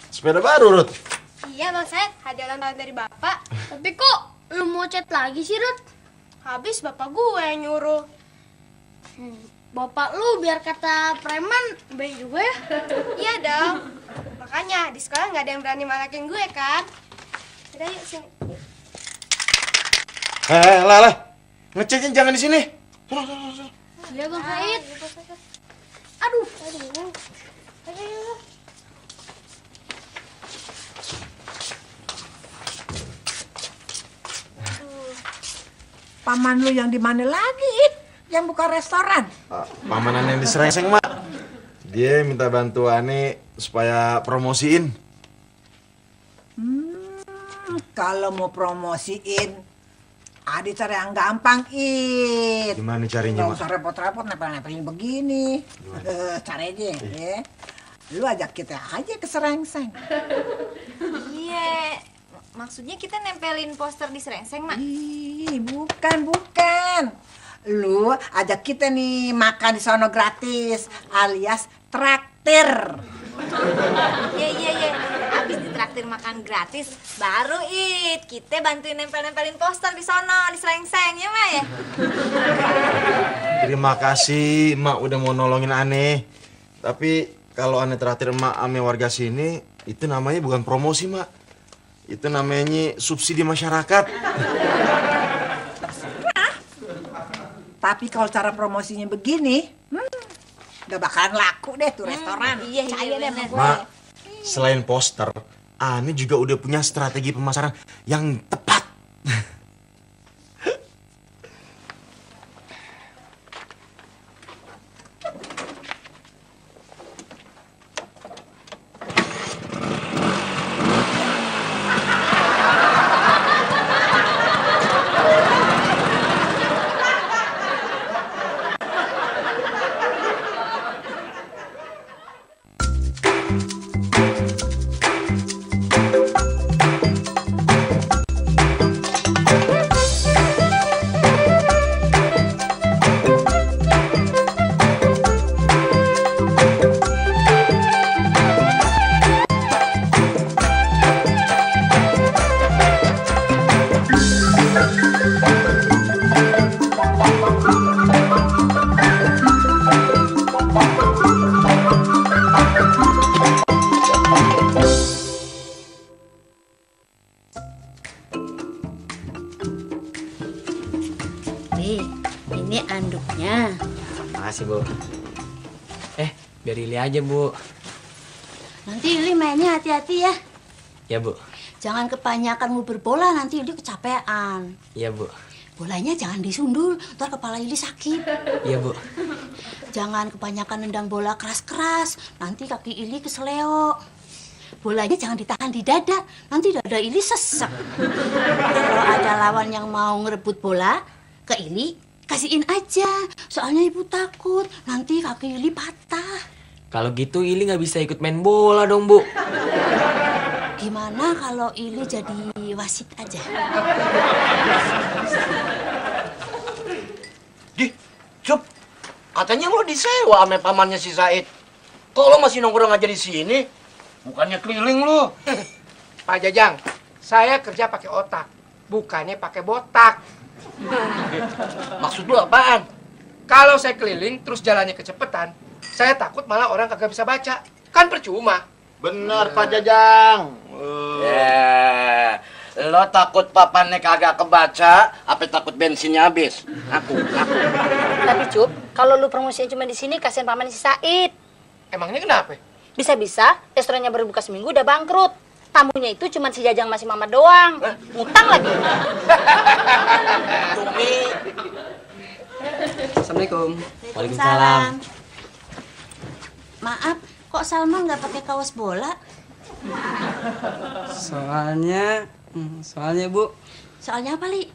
Sepeda baru, Rut. Iya Bang Said, hadiah ulang tahun dari Bapak. Tapi kok lu mau chat lagi sih, Rut? Habis Bapak gue yang nyuruh. Bapak lu biar kata preman baik juga ya. Iya dong. Makanya di sekolah nggak ada yang berani malakin gue kan. Udah yuk sini. Lah. Ngechatnya jangan di sini. Sono. Iya, Bang Said. Aduh. Ayo. Paman lu yang di mana lagi, It? Yang buka restoran? Pamanan yang di Serengseng, Mak. Dia minta bantuannya supaya promosiin. Kalau mau promosiin, ada cara yang gampang, It. Gimana carinya, Nggak Mak? usah repot-repot nempel-nempelin begini. Caranya, ya. Lu ajak kita aja ke Serengseng. Iya, maksudnya kita nempelin poster di Serengseng, Mak? Ih, bukan. Lu ajak kita nih makan di sono gratis, alias traktir. Iya. Abis ditraktir makan gratis, baru kita bantuin nempel-nempelin poster di sono, di Serengseng, ya, Mak ya? Terima kasih, Mak udah mau nolongin aneh. Tapi kalau aneh traktir Mak ame warga sini, itu namanya bukan promosi, Mak. Itu namanya subsidi masyarakat. Tapi kalau cara promosinya begini, gak bakalan laku deh tuh restoran. Iya, Percaya deh sama bener. gue. Mak, selain poster, aneh juga udah punya strategi pemasaran yang tepat. Ini anduknya. Makasih, Bu. Biar Ili aja, Bu. Nanti Ili mainnya hati-hati ya. Ya, Bu. Jangan kebanyakan nguber bola, nanti Ili kecapean. Iya, Bu. Bolanya jangan disundul, ntar kepala Ili sakit. Iya, Bu. Jangan kebanyakan nendang bola keras-keras, nanti kaki Ili keseleo. Bolanya jangan ditahan di dada, nanti dada Ili sesek. Kalau ada lawan yang mau ngerebut bola ke Ili, kasihin aja. Soalnya ibu takut nanti kaki Ili patah. Kalau gitu Ili nggak bisa ikut main bola dong, Bu. Gimana kalau Ili jadi wasit aja? Cup, katanya lo disewa sama pamannya si Said. Kok lo masih nongkrong aja di sini? Bukannya keliling lo. Pak Jajang, saya kerja pakai otak, bukannya pakai botak. Maksud lo apaan? Kalau saya keliling terus jalannya kecepetan, saya takut malah orang kagak bisa baca. Kan percuma. Bener Pak Jajang. Lo takut papannya kagak kebaca, apa takut bensinnya habis? Aku. Tapi Cup, kalau lu promosinya cuma di sini, kasihan paman si Said. Emangnya kenapa? Bisa-bisa restorannya baru buka seminggu udah bangkrut. Tamunya itu cuma si Jajang masih Mama doang. Utang lagi. Assalamualaikum. Waalaikumsalam. Maaf, kok Salma nggak pakai kaos bola? Soalnya, Bu. Soalnya apa, Li?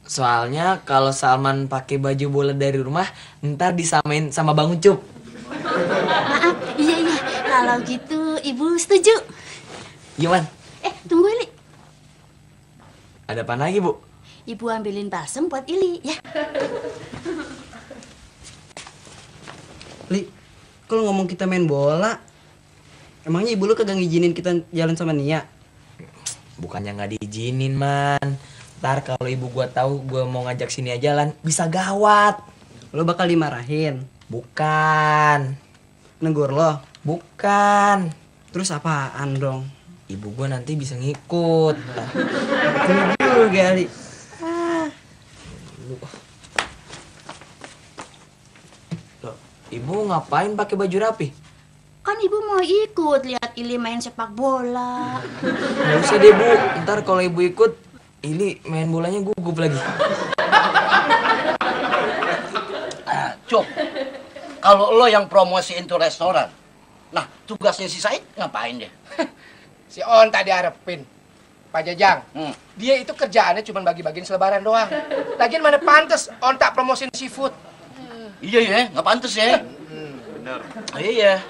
Soalnya kalau Salman pakai baju bola dari rumah, ntar disamain sama Bang Ucup. Maaf, iya. Kalau gitu, Ibu setuju. Gimana? Tunggu, Ili. Ada apa lagi, Bu? Ibu ambilin balsem buat Ili, ya. Li, kalau ngomong kita main bola, Emangnya ibu lu kagak ngizinin kita jalan sama Nia? Bukannya nggak diizinin, Man. Ntar kalau ibu gua tahu gua mau ngajak sini jalan, bisa gawat. Lo bakal dimarahin? Bukan. Negur lo? Bukan. Terus apaan dong? Ibu gua nanti bisa ngikut. Tunggu kali. Loh, ibu ngapain pakai baju rapi? Kan ibu mau ikut lihat Ili main sepak bola. Nggak usah deh, Bu. Ntar kalau ibu ikut, Ili main bolanya gugup lagi. Cuk, kalau lo yang promosiin tuh restoran, nah tugasnya si Said ngapain dia? Si On tadi harapin Pak Jajang, dia itu kerjaannya cuma bagi-bagiin selebaran doang. Lagian mana pantes On tak promosin seafood. Iya ya, nggak pantes ya. Bener. Iya.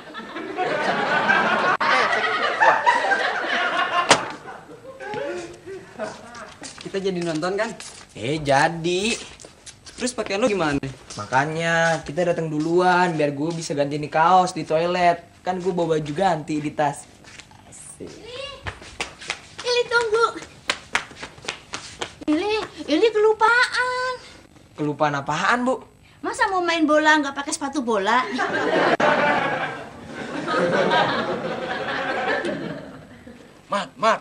Kita jadi nonton kan? Jadi. Terus pakaian lu gimana? Makanya kita datang duluan biar gue bisa ganti nih kaos di toilet. Kan gue bawa baju ganti di tas. Asik. Ili tunggu. Ili kelupaan. Kelupaan apaan, Bu? Masa mau main bola nggak pakai sepatu bola? Mat,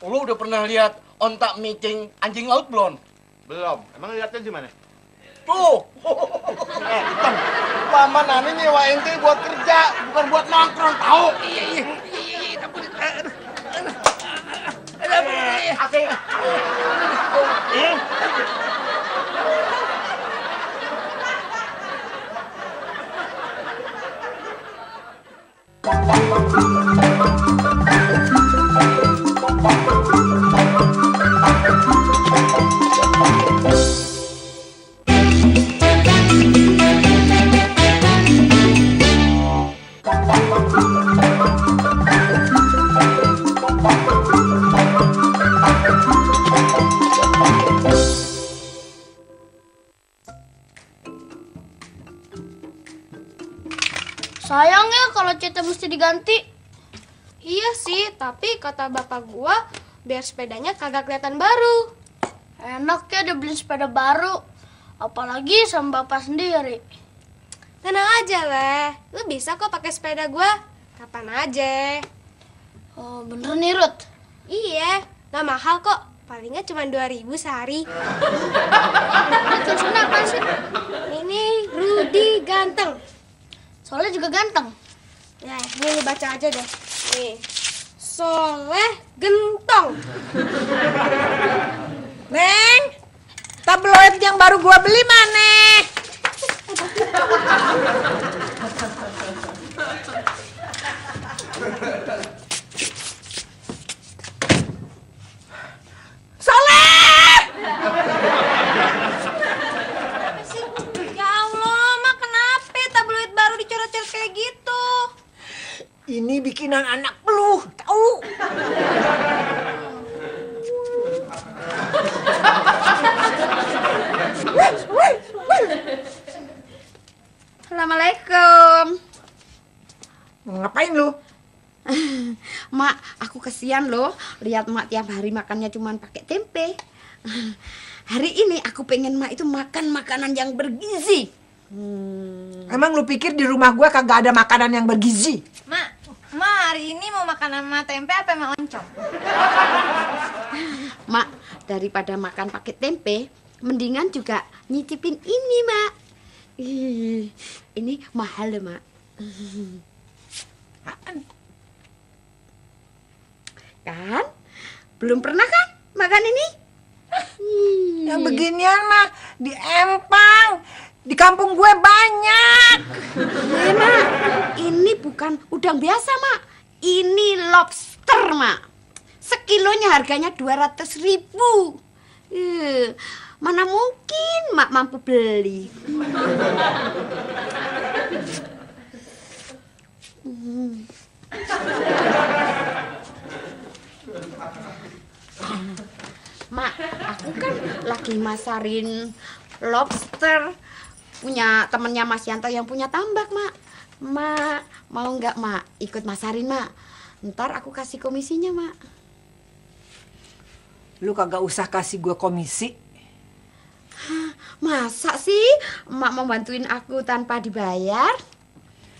lo udah pernah lihat ontak meeting anjing laut belum? Belum. Emang lihatnya di mana? Tuh. Tom, paman ane nyewa ente buat kerja, bukan buat nongkrong, tahu? Iya. Asik. Sayang ya kalau catnya mesti diganti. Iya sih, tapi kata bapak gua biar sepedanya kagak kelihatan baru. Enak ya dia beli sepeda baru, apalagi sama bapak sendiri. Tenang aja lah, lu bisa kok pakai sepeda gua kapan aja. Oh bener nih Ruth? Iya, nggak mahal kok, palingnya cuma 2.000 sehari. Ini tulisannya apa sih? Ini Rudi Ganteng. Soleh juga ganteng. Ya, ini baca aja deh. Nih. Soleh Gentong. Neng, tabloid yang baru gua beli mana? Soleh! Ya Allah, Mak, kenapa tabloid baru dicoret-coret kayak gitu? Ini bikinan anak lu, tahu? Assalamualaikum. Ngapain lu? Mak, aku kesian loh. Lihat Mak tiap hari makannya cuma pakai tempe. Hari ini aku pengen Mak itu makan makanan yang bergizi. Emang lu pikir di rumah gua kagak ada makanan yang bergizi? Mak, hari ini mau makan sama tempe apa sama oncom? Mak, daripada makan pakai tempe, mendingan juga nyicipin ini, Mak. Ini mahal loh, Mak. Kan? Belum pernah kan makan ini? Yang beginian mah di Empang, di kampung gue banyak. Iya, Mak. Ini bukan udang biasa, Mak. Ini lobster, Mak. Sekilonya harganya 200.000. Mana mungkin Mak mampu beli. Mak, aku kan lagi masarin lobster punya temennya Mas Yanto yang punya tambak, Mak. Mak, mau nggak Mak ikut masarin Mak? Ntar aku kasih komisinya Mak. Lu kagak usah kasih gue komisi. Hah, masa sih Mak mau bantuin aku tanpa dibayar?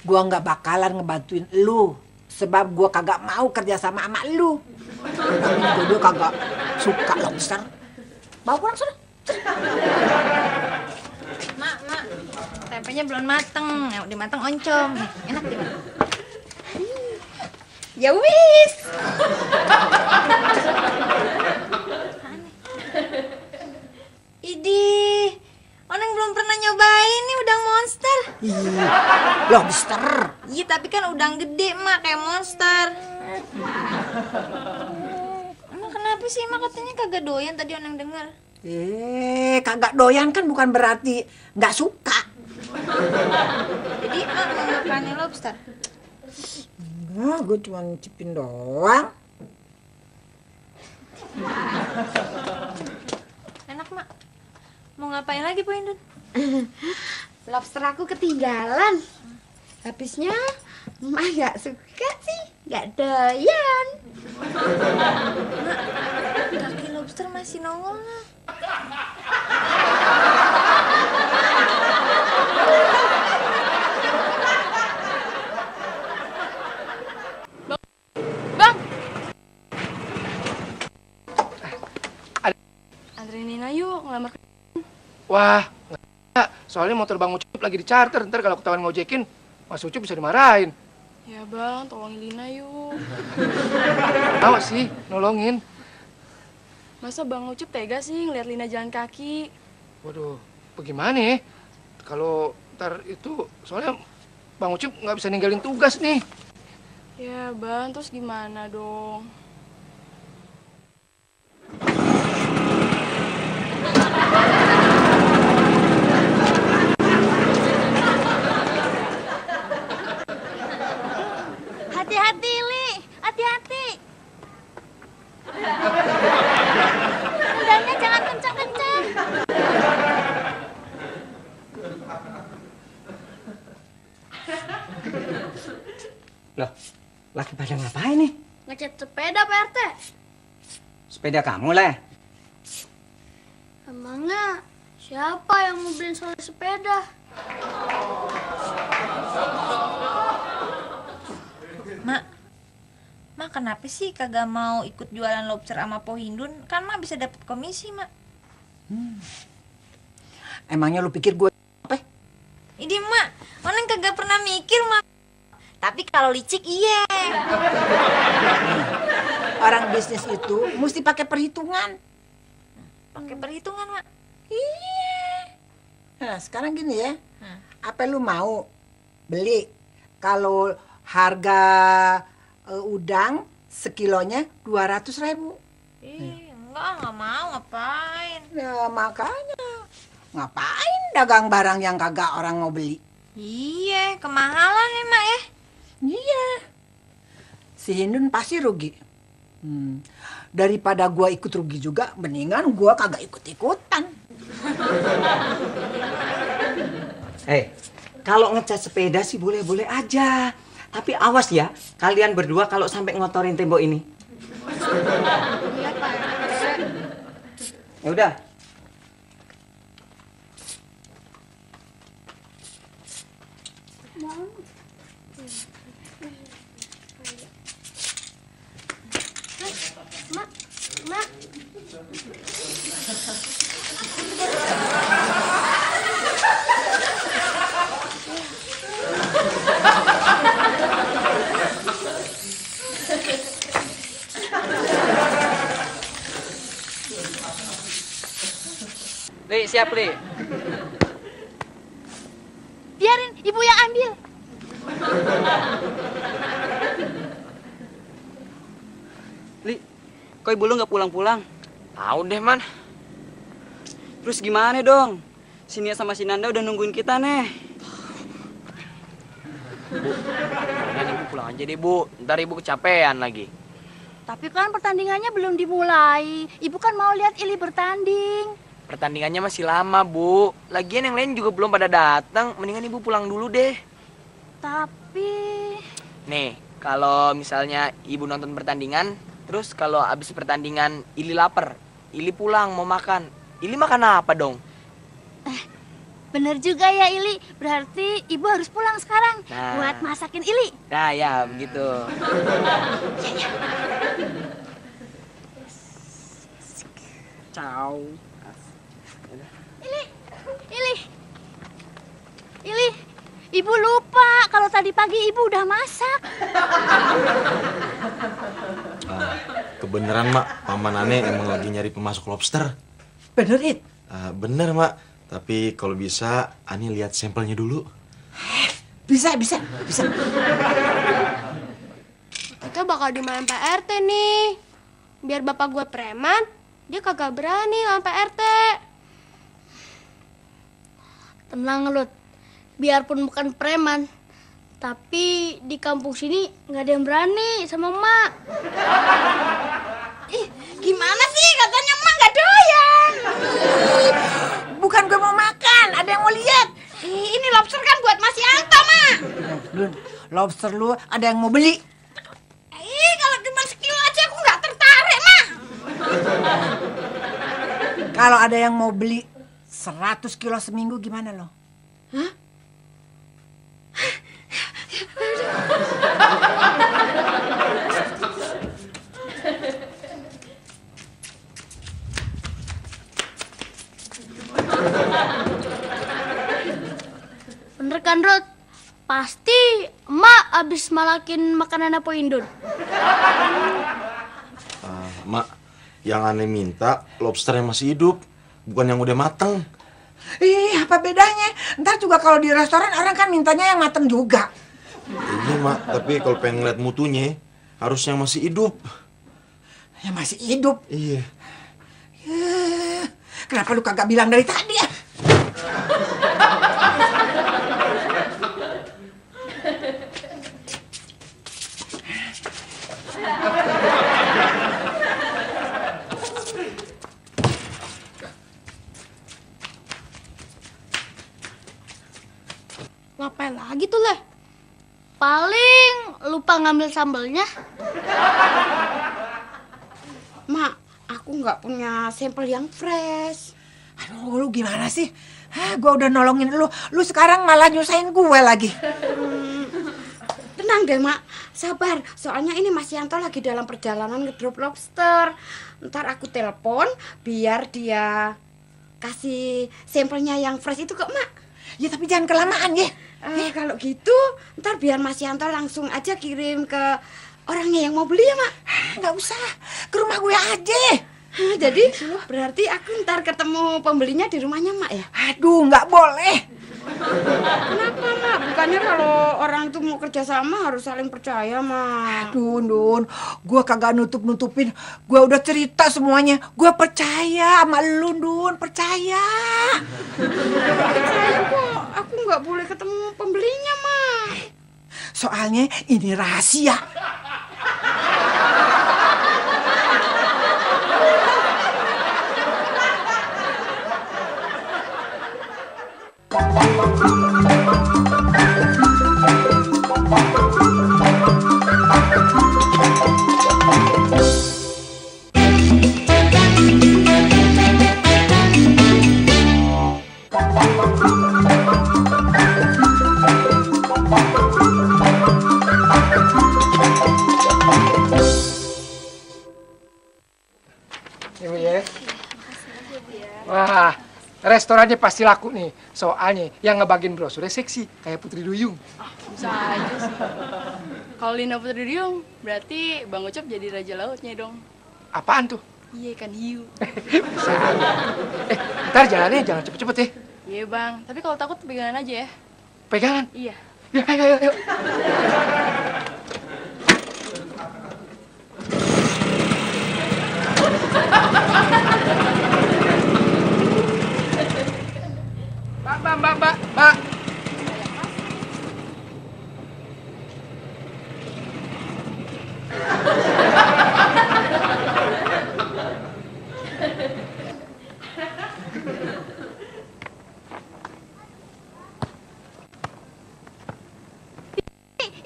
Gue nggak bakalan ngebantuin lu. Sebab gue kagak mau kerja sama lu. Gue kagak suka lobster. Bawa pulang sana. Mak, tempenya belum mateng. Yang udah mateng oncom. Enak di Mak. Ya wis. Idih, Oneng belum pernah nyobain nih udang monster. Lobster. Iya, tapi kan udang gede, Mak, kayak monster. Emang kenapa sih, Mak katanya kagak doyan tadi Oneng dengar? Kagak doyan kan bukan berarti nggak suka. Jadi Mak mau makannya lobster? Enggak, gue cuma nyicipin doang. Enak, Mak. Mau ngapain lagi, Po Indun? Lobster aku ketinggalan. Habisnya Mak nggak suka sih, nggak doyan. Mak, kaki lobster masih nongol nggak? Bang! Anterin Nina yuk, ngelamar. Wah, nggak. Soalnya motor Bang Ucup lagi di charter. Ntar kalau ketahuan ngojekin, Mas Ucup bisa dimarahin. Ya bang, tolongin Lina yuk. Mau sih, nolongin. Masa Bang Ucup tega sih ngeliat Lina jalan kaki? Waduh, bagaimana ya? Kalau ntar itu, soalnya Bang Ucup nggak bisa ninggalin tugas nih. Ya bang, terus gimana dong? Hati-hati, Li. Hati-hati. Udangnya jangan kencang-kencang. Loh, lagi pada ngapain nih? Ngecat sepeda Pak RT. Sepeda kamu, Leh? Emangnya siapa yang mau beliin soal sepeda? Mak, kenapa sih kagak mau ikut jualan lobster sama Po Hindun? Kan Mak bisa dapat komisi, Mak. Emangnya lu pikir gue apa? Ini Mak, Oneng kagak pernah mikir, Mak. Tapi kalau licik iya. Orang bisnis itu mesti pakai perhitungan. Pakai perhitungan, Mak. Iya. Nah, sekarang gini ya. Apa lu mau beli kalau harga udang sekilonya 200.000? Enggak mau, ngapain? Ya makanya. Ngapain dagang barang yang kagak orang mau beli? Iya, kemahalan ya, Mak ya. Iya. Si Hindun pasti rugi. Daripada gua ikut rugi juga, mendingan gua kagak ikut-ikutan. Kalau ngecat sepeda sih boleh-boleh aja. Tapi awas ya, kalian berdua kalau sampai ngotorin tembok ini. Iya Pak RT. Ya udah. Mak. Li, siap, Li. Biarin ibu yang ambil. Li, kok ibu lu nggak pulang-pulang? Tahu deh, Man. Terus gimana dong? Si Nia sama si Nanda udah nungguin kita nih. Mendingan ibu pulang aja deh, Bu. Ntar ibu kecapean lagi. Tapi kan pertandingannya belum dimulai. Ibu kan mau lihat Ili bertanding. Pertandingannya masih lama, Bu. Lagian yang lain juga belum pada datang. Mendingan ibu pulang dulu deh. Tapi... Nih, kalau misalnya ibu nonton pertandingan, terus kalau abis pertandingan Ili lapar, Ili pulang mau makan, Ili makan apa dong? Bener juga ya Ili, berarti ibu harus pulang sekarang Nah. buat masakin Ili. Nah ya begitu. Ciao. Ili, ibu lupa kalau tadi pagi ibu udah masak. Kebeneran, Mak. Paman Ane emang lagi nyari pemasok lobster. Bener, It? Bener, Mak. Tapi kalau bisa, Ani lihat sampelnya dulu. Bisa. Kita bakal dimarahin Pak RT nih. Biar bapak gue preman, dia kagak berani sama Pak RT. Tenang, Lut. Biarpun bukan preman, tapi di kampung sini nggak ada yang berani sama emak. Ih, gimana sih katanya emak nggak doyan? Bukan gue mau makan, ada yang mau lihat. Ini lobster kan buat Mas Yanto, Mak. Lun, lobster lu ada yang mau beli? Kalau cuma sekilo aja aku nggak tertarik, Mak. Kalau ada yang mau beli 100 kilo seminggu gimana lo? Hah? Bener kan, Rod? Pasti emak abis malakin makanan apa Indon. Mak, yang Ane minta lobster yang masih hidup, bukan yang udah mateng. Apa bedanya? Ntar juga kalau di restoran orang kan mintanya yang mateng juga. Iya, Mak. Tapi kalau pengen ngeliat mutunya, harus yang masih hidup. Yang masih hidup? Iya. Kenapa lu kagak bilang dari tadi ya? Ngapain lagi tuh, Leh? Paling lupa ngambil sambelnya. Mak, aku nggak punya sampel yang fresh. Aduh, lu gimana sih? Gua udah nolongin lu. Lu sekarang malah nyusahin gue lagi. Tenang deh, Mak. Sabar. Soalnya ini Mas Yanto lagi dalam perjalanan ngedrop lobster. Ntar aku telepon biar dia kasih sampelnya yang fresh itu ke Mak. Ya tapi jangan kelamaan ya. Kalau gitu, ntar biar Mas Yanto langsung aja kirim ke orangnya yang mau beli ya, Mak. Nggak usah, ke rumah gue aja. Jadi berarti aku ntar ketemu pembelinya di rumahnya, Mak ya? Aduh, nggak boleh. Kenapa, Mak? Bukannya kalau orang tuh mau kerja sama harus saling percaya, Mak. Aduh, Nun, gue kagak nutup-nutupin. Gue udah cerita semuanya. Gue percaya sama lu, Nun, percaya. Percaya kok, aku nggak boleh ketemu pembelinya, Mak. Soalnya ini rahasia. Ibu ya. Wah, restorannya pasti laku nih. Soalnya yang ngebagiin brosurnya seksi, kayak Putri Duyung. Bisa aja sih. Kalau Lina Putri Duyung, berarti Bang Ucap jadi raja lautnya dong. Apaan tuh? Iya, ikan hiu. Bisa aja. Ntar jalannya jangan cepet-cepet ya. Iya, Bang. Tapi kalau takut pegangan aja ya. Pegangan? Iya. Ya, ayo. Mbak.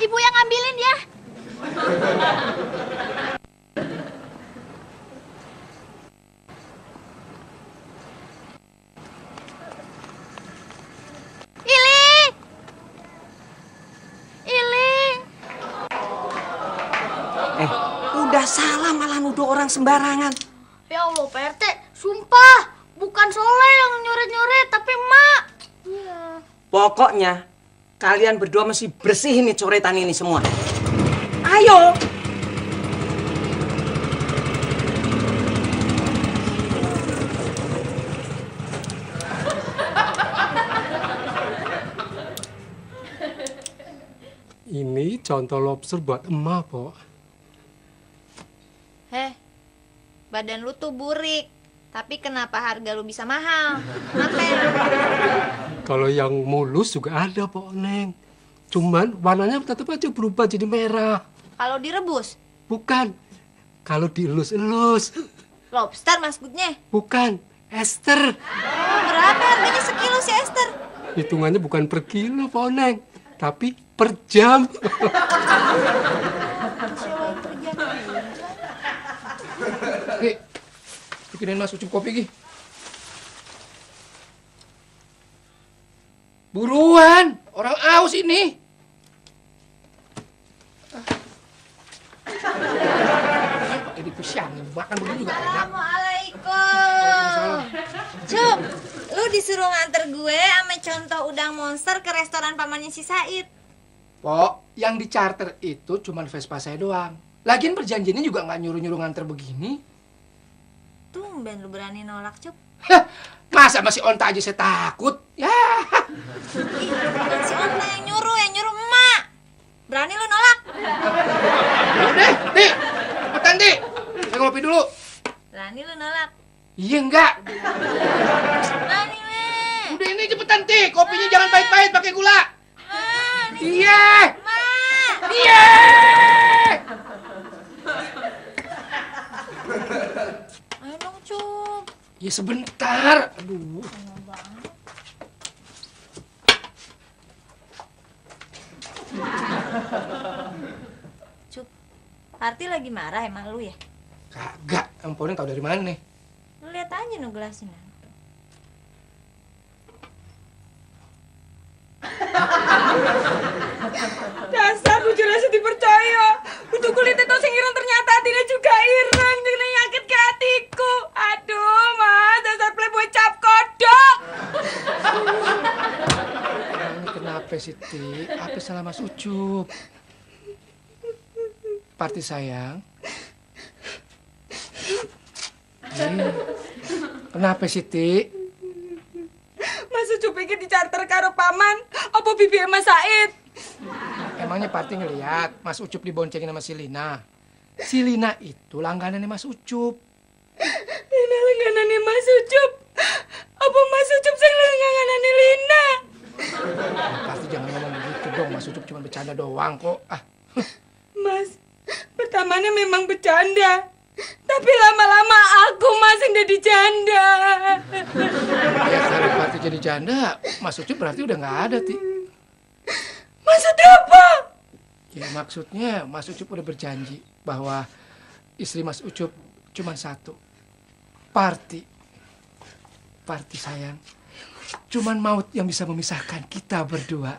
ibu yang ngambilin ya. Udah salah malah nuduh orang sembarangan. Ya Allah, Pak RT, sumpah bukan Soleh yang nyoret-nyoret, tapi Emak. Iya. Pokoknya kalian berdua mesti bersihin nih coretan ini semua. Ayo. Ini contoh lobster buat emak, Pok. Badan lu tuh burik. Tapi kenapa harga lu bisa mahal? Kenapa? Kalau yang mulus juga ada, Pok Neng. Cuman warnanya tetap aja berubah jadi merah. Kalau direbus? Bukan. Kalau dielus-elus. Lobster maksudnya? Bukan. Ester. Oh, berapa harganya sekilo si Ester? Hitungannya bukan per kilo, Pok Neng. Tapi per jam. Ki, bikinin Mas Ucup kopi, Ki. Buruan, orang aus ini. Ini pusiang, makan begini juga enak. Assalamualaikum. Cup, lu disuruh nganter gue sama contoh udang monster ke restoran pamannya si Said. Pok, yang di charter itu cuma Vespa saya doang. Lagian perjanjiannya juga nggak nyuruh-nyuruh nganter begini. Tumben lu berani nolak, Cup. Masa masih onta aja saya takut? Ya. Bukan si Onta yang nyuruh emak. Berani lu nolak? Udah, Ti. Cepetan, Ti. Saya ngopi dulu. Berani lu nolak? Iya enggak? Berani, weh. Udah ini cepetan, Ti. Kopinya jangan pahit-pahit pakai gula. Iya. Iya. Ayo dong, Cup. Ya sebentar. Aduh. Cup, Parti lagi marah emang lu ya? Kagak, Emponin tahu dari mana nih? Lu lihat aja no gelasnya. Dasar lu jelasnya dipercaya. Udah kulitnya tau sing ireng ternyata hatinya juga ireng. Dengan nyakit ke hatiku. Aduh, Mas, dasar playboy cap kodok. Ini kenapa sih, Ti? Apa salah Mas Ucup? Parti sayang. Kenapa sih, Ti? Mas Ucup pikir dicarter karo paman. Apa bibi Mas Said? Emangnya Parti ngeliat Mas Ucup diboncengin sama si Lina? Si Lina itu langganannya Mas Ucup. Lina langganannya Mas Ucup? Apa Mas Ucup sing langganannya Lina? Parti jangan ngomong begitu dong, Mas Ucup cuma bercanda doang kok. Mas, pertamanya memang bercanda. Tapi lama-lama aku Mas yang jadi janda. Ya kalau Parti jadi janda, Mas Ucup berarti udah nggak ada, Ti. Maksudnya apa? Ya maksudnya Mas Ucup udah berjanji bahwa istri Mas Ucup cuma satu. Parti sayang. Cuman maut yang bisa memisahkan kita berdua.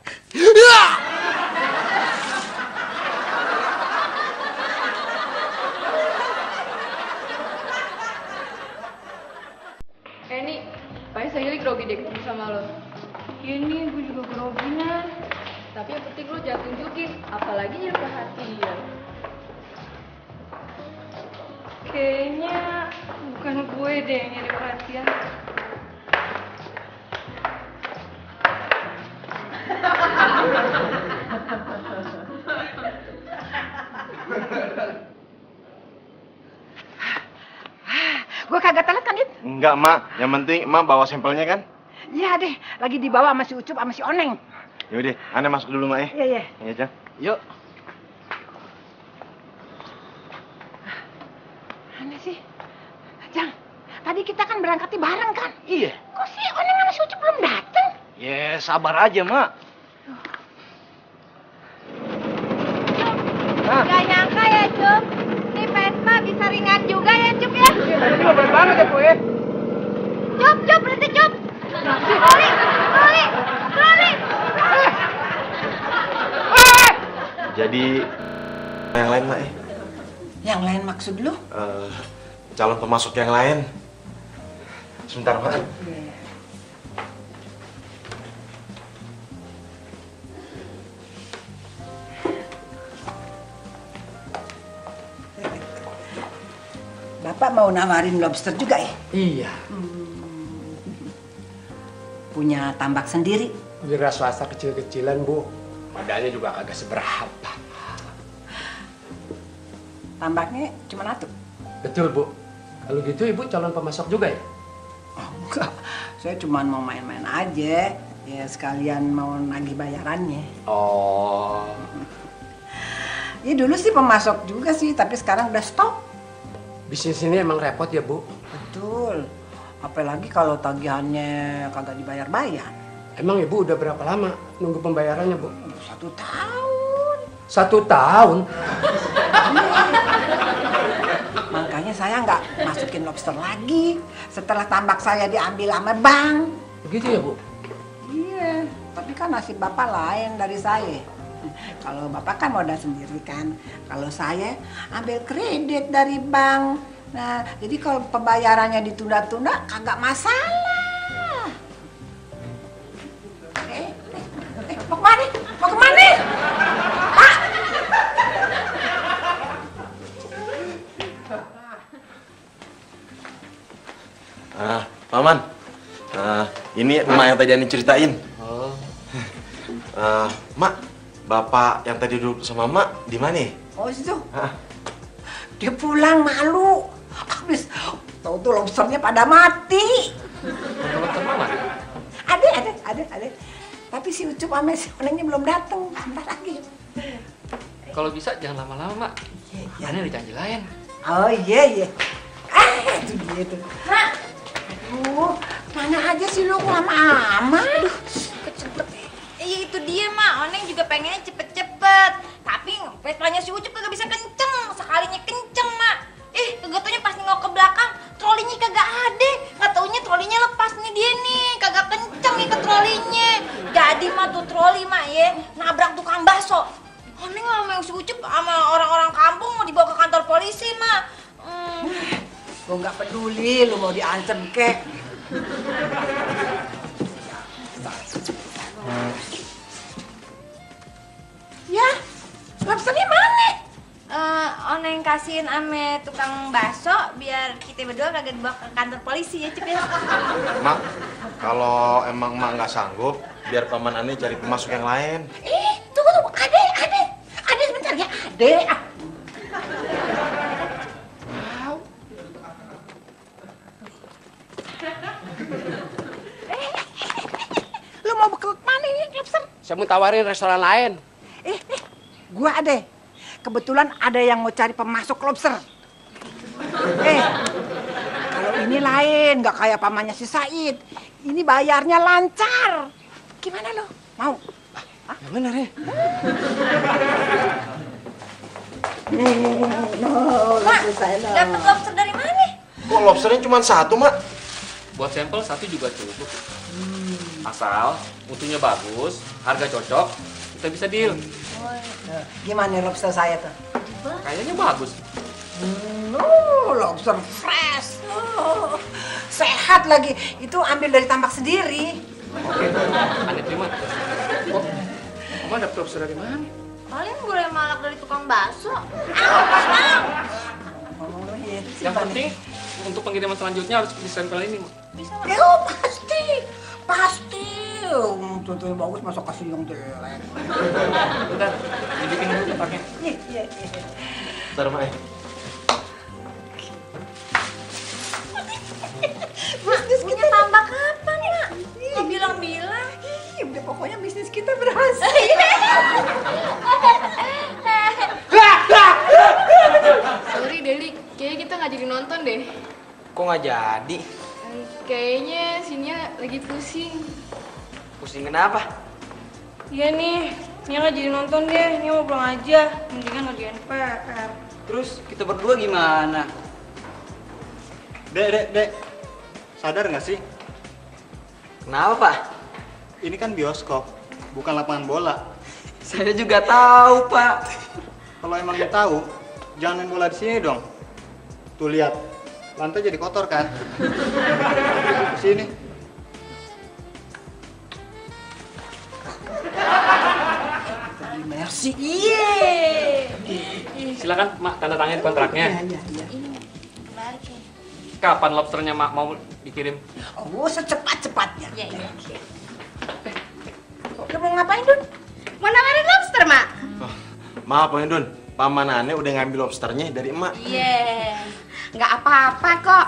Nih, pokoknya saya grogi deh ketemu sama lo. Ini gue juga groginya. Tapi yang penting lo jangan tunjukin, apalagi nyari perhatian. Kayaknya bukan gue deh yang nyari perhatian. Gue kagak telat kan, Dit? Enggak, Mak. Yang penting Mak bawa sampelnya kan? Iya deh, lagi dibawa sama si Ucup sama si Oneng. Yaudah, Ane masuk dulu, Mak ya. Iya, iya. Iya, Jang. Yuk. Aneh sih. Jang, tadi kita kan berangkatnya bareng kan? Iya. Kok si Oneng sama si Ucup belum datang? Ya, sabar aja, Mak. Gak nyangka ya, Cup. Ini Vespa bisa ringan juga ya, Cup ya. Tadi juga berat banget ya, Bu ya. Cup, berhenti, Cup. Troli. Jadi yang lain, Mak. Yang lain maksud lu? Calon pemasok yang lain. Sebentar, Mak. Bapak mau nawarin lobster juga ya? Iya. Punya tambak sendiri? Wira swasta kecil-kecilan, Bu. Modalnya juga kagak seberapa. Tambaknya cuma satu? Betul, Bu. Kalau gitu Ibu calon pemasok juga ya? Oh, enggak. Saya cuma mau main-main aja. Ya sekalian mau nagih bayarannya. Oh. Ya dulu sih pemasok juga sih, tapi sekarang udah stop. Bisnis ini emang repot ya, Bu? Betul. Apalagi kalau tagihannya kagak dibayar-bayar. Emang Ibu udah berapa lama nunggu pembayarannya, Bu? 1 tahun. 1 tahun? Makanya saya nggak masukin lobster lagi setelah tambak saya diambil sama bank. Begitu ya, Bu? Iya, tapi kan nasib Bapak lain dari saya. Kalau Bapak kan modal sendiri kan. Kalau saya ambil kredit dari bank. Nah, jadi kalau pembayarannya ditunda-tunda kagak masalah. Mau kemana? Mau kemana? Pak! Paman. Ini emak yang tadi Ani ceritain. Oh. Mak, bapak yang tadi duduk sama Mak di mana? Oh, situ. Dia pulang malu. Habis tahu tuh lobsternya pada mati. Lobster mana? Ada. Tapi si Ucup sama si Onengnya belum datang. Sebentar lagi. Kalau bisa jangan lama-lama, Mak. Aneh ada janji lain. Oh iya. Itu dia tuh. Mak. Aduh, mana aja sih lu lama-lama? Aduh, Cepet. Iya itu dia, Mak. Oneng juga pengennya cepet-cepet. Tapi Vespanya si Ucup kagak bisa kenceng. Sekalinya kenceng, Mak. Kagak taunya pas nengok ke belakang, trolinya kagak ada. Nggak taunya trolinya lepas nih dia nih. Kagak kenceng nih ke trolinya. Jadi mah tuh troli, Mak ya, nabrak tukang bakso. Oneng sama si Ucup sama orang-orang kampung mau dibawa ke kantor polisi, Mak. Gua nggak peduli lu mau diancam kek. Ya, lobsternya mana? Oneng kasihin ame tukang bakso biar kita berdua kagak dibawa ke kantor polisi ya, Cip ya. Mak, kalau emang Mak nggak sanggup, biar paman Ani cari pemasok yang lain. Tunggu, Ade sebentar ya, Ade. Lu mau ke mana nih, lobster? Saya mau tawarin restoran lain. Gua ada. Kebetulan ada yang mau cari pemasok lobster. Kalau ini lain, nggak kayak pamannya si Said. Ini bayarnya lancar. Gimana lo? Mau? Yang bener ya? Mak, dapet lobster dari mana? Kok lobsternya cuma 1, Mak? Buat sampel 1 juga cukup. Asal mutunya bagus, harga cocok, kita bisa deal. Gimana lobster saya tuh? Kayaknya bagus. Lobster fresh. Sehat lagi. Itu ambil dari tambak sendiri. Oke, Aneh terima. Oh, Oma dapet lobster dari mana? Paling boleh malak dari tukang bakso. Yang penting untuk pengiriman selanjutnya harus di sampel ini, Mak. Bisa, Pasti. Contohnya bagus, masa kasih yang jelek. Bentar, dibikin dulu tempatnya. Iya. Bentar, Mak. Bisnis kita tambah kapan, Mak? Nggak bilang-bilang. Udah pokoknya bisnis kita berhasil. Sorry, Deli. Kayaknya kita nggak jadi nonton deh. Kok nggak jadi? Kayaknya Sinia lagi pusing. Pusing kenapa? Iya nih, Nia nggak jadi nonton deh, Nia mau pulang aja. Mendingan ngerjain PR. Terus kita berdua gimana? Dek. Sadar nggak sih? Kenapa, Pak? Ini kan bioskop, bukan lapangan bola. Saya juga tahu, Pak. Kalau emang lu tahu, jangan main bola di sini dong. Tuh lihat, lantai jadi kotor kan? Di sini. Merci. Silakan, Mak, tanda tangan kontraknya. Iya. Kapan lobsternya Mak mau dikirim? Oh, secepat-cepatnya. Iya. Udah mau ngapain, Dun? Mau nawarin lobster, Mak? Maaf, Bang Dun. Paman Ane udah ngambil lobsternya dari emak. Iya. Nggak apa-apa kok.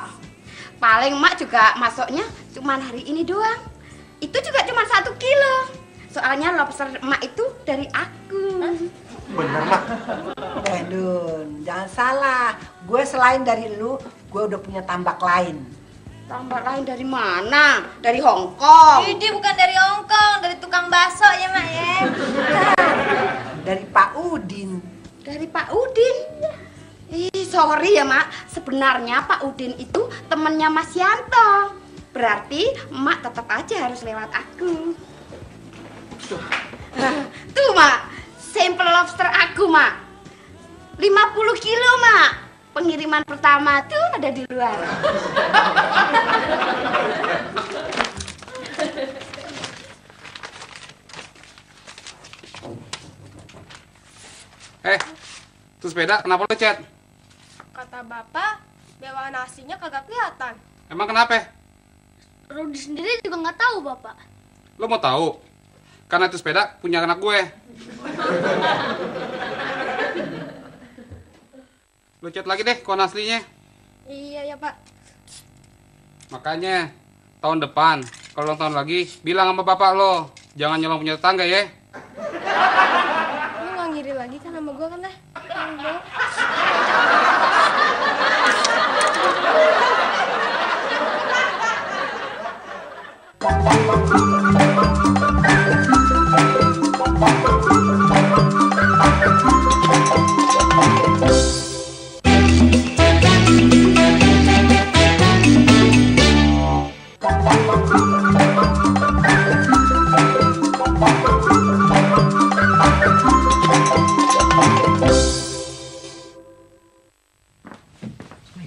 Paling Mak juga masuknya cuma hari ini doang. Itu juga cuma 1 kilo. Soalnya lobster Mak itu dari aku. Bener, Mak. Dun, jangan salah. Gue selain dari lu, gue udah punya tambak lain. Tambak lain dari mana? Dari Hong Kong. Ini bukan dari Hong Kong, dari tukang bakso ya, Mak ya. Dari Pak Udin. Dari Pak Udin? Ih, sorry ya, Mak. Sebenarnya Pak Udin itu temennya Mas Yanto. Berarti Mak tetap aja harus lewat aku. Tuh, Mak. Sampel lobster aku, Mak. 50 kilo, Mak. Pengiriman pertama tuh ada di luar. Tuh sepeda kenapa lo cet? Kata bapak, bawaan nasinya kagak kelihatan. Emang kenapa? Rudi sendiri juga nggak tahu, Bapak. Lo mau tahu? Karena itu sepeda punya anak gue. Lo cet lagi deh koin aslinya. Iya ya, Pak. Makanya tahun depan kalau ulang tahun lagi bilang sama bapak lo, jangan nyolong punya tetangga ya. Lu nggak ngiri lagi kan sama gua kan,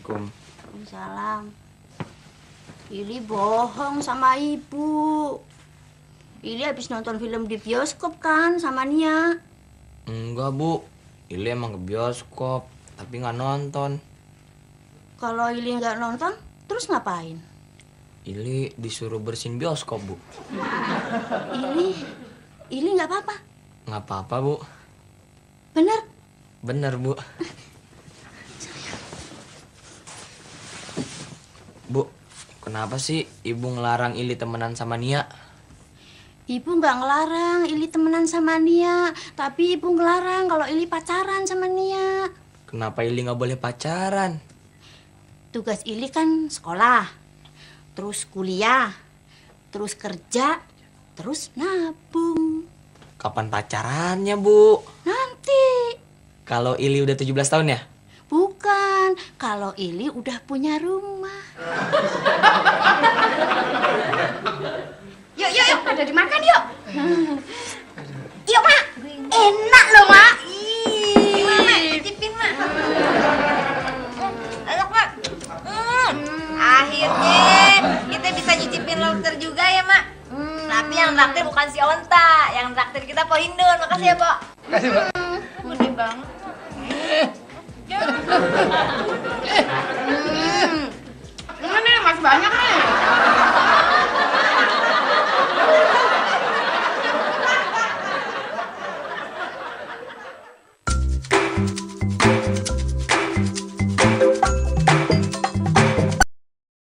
Waalaikumsalam. Ili bohong sama ibu. Ili habis nonton film di bioskop kan sama Nia. Enggak, Bu. Ili emang ke bioskop, tapi nggak nonton. Kalau Ili nggak nonton, terus ngapain? Ili disuruh bersihin bioskop, Bu. Ili nggak apa-apa. Nggak apa-apa, Bu. Bener? Bener, Bu. Bu, kenapa sih ibu ngelarang Ili temenan sama Nia? Ibu nggak ngelarang Ili temenan sama Nia, tapi ibu ngelarang kalau Ili pacaran sama Nia. Kenapa Ili nggak boleh pacaran? Tugas Ili kan sekolah, terus kuliah, terus kerja, terus nabung. Kapan pacarannya, Bu? Nanti. Kalau Ili udah 17 tahun ya? Bukan, kalau Ili udah punya rumah. Yuk, pada dimakan yuk. Yuk, Mak. Enak loh, Mak. Gimana, Mak? Cicipin, Mak. Enak, Mak. Akhirnya kita bisa nyicipin lobster juga ya, Mak. Tapi yang traktir bukan si Onta, yang traktir kita Po Hindun. Makasih ya, Po. Makasih, Pak. Gede banget. Ini masih banyak nih.